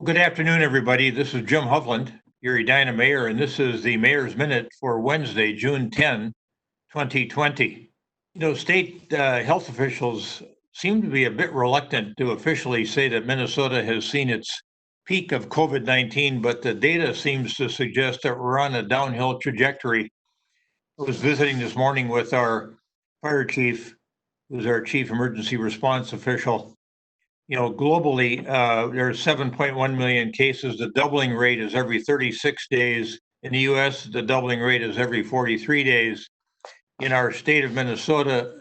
Good afternoon, everybody. This is Jim Hovland, your Edina Mayor, and this is the Mayor's Minute for Wednesday, June 10, 2020. State health officials seem to be a bit reluctant to officially say that Minnesota has seen its peak of COVID-19, but the data seems to suggest that we're on a downhill trajectory. I was visiting this morning with our fire chief, who's our chief emergency response official. Globally, there's 7.1 million cases. The doubling rate is every 36 days. In the US, the doubling rate is every 43 days. In our state of Minnesota,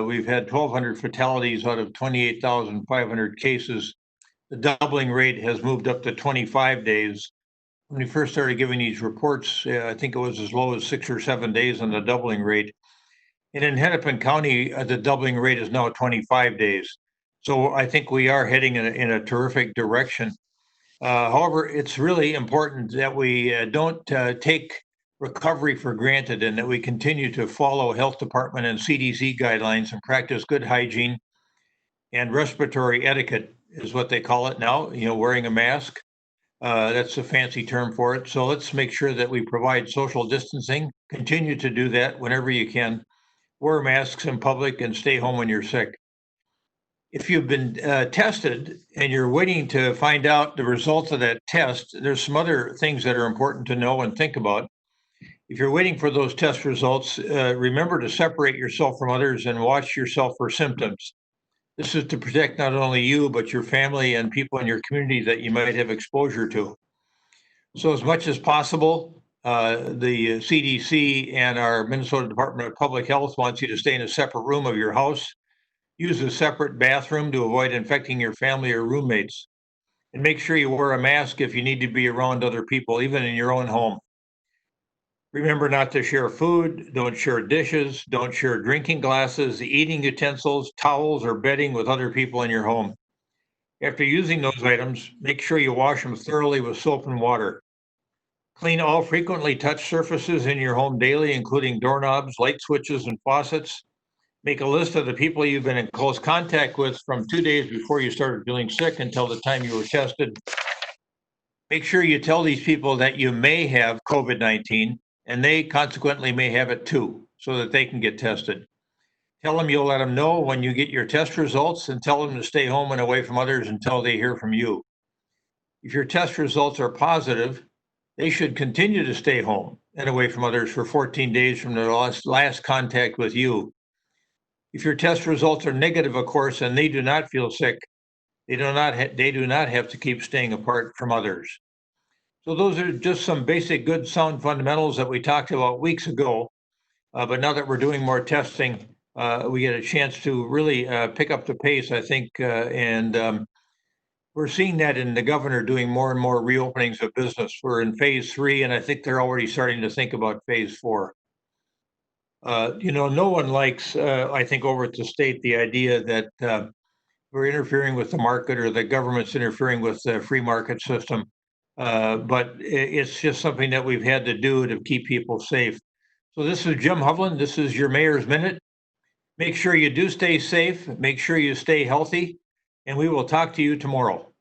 we've had 1,200 fatalities out of 28,500 cases. The doubling rate has moved up to 25 days. When we first started giving these reports, I think it was as low as 6 or 7 days on the doubling rate. And in Hennepin County, the doubling rate is now 25 days. So I think we are heading in a terrific direction. However, it's really important that we don't take recovery for granted and that we continue to follow health department and CDC guidelines and practice good hygiene and respiratory etiquette is what they call it now, wearing a mask. That's a fancy term for it. So let's make sure that we provide social distancing, continue to do that whenever you can, wear masks in public and stay home when you're sick. If you've been tested and you're waiting to find out the results of that test, there's some other things that are important to know and think about. If you're waiting for those test results, remember to separate yourself from others and watch yourself for symptoms. This is to protect not only you, but your family and people in your community that you might have exposure to. So as much as possible, the CDC and our Minnesota Department of Public Health wants you to stay in a separate room of your house. Use a separate bathroom to avoid infecting your family or roommates. And make sure you wear a mask if you need to be around other people, even in your own home. Remember not to share food, don't share dishes, don't share drinking glasses, eating utensils, towels, or bedding with other people in your home. After using those items, make sure you wash them thoroughly with soap and water. Clean all frequently touched surfaces in your home daily, including doorknobs, light switches, and faucets. Make a list of the people you've been in close contact with from 2 days before you started feeling sick until the time you were tested. Make sure you tell these people that you may have COVID-19 and they consequently may have it too, so that they can get tested. Tell them you'll let them know when you get your test results and tell them to stay home and away from others until they hear from you. If your test results are positive, they should continue to stay home and away from others for 14 days from their last contact with you. If your test results are negative, of course, and they do not feel sick, they do not have to keep staying apart from others. So those are just some basic good sound fundamentals that we talked about weeks ago. But now that we're doing more testing, we get a chance to really pick up the pace, I think, and we're seeing that in the governor doing more and more reopenings of business. We're in phase 3, and I think they're already starting to think about phase 4. No one likes, I think, over at the state, the idea that we're interfering with the market or the government's interfering with the free market system. But it's just something that we've had to do to keep people safe. So this is Jim Hovland. This is your Mayor's Minute. Make sure you do stay safe. Make sure you stay healthy. And we will talk to you tomorrow.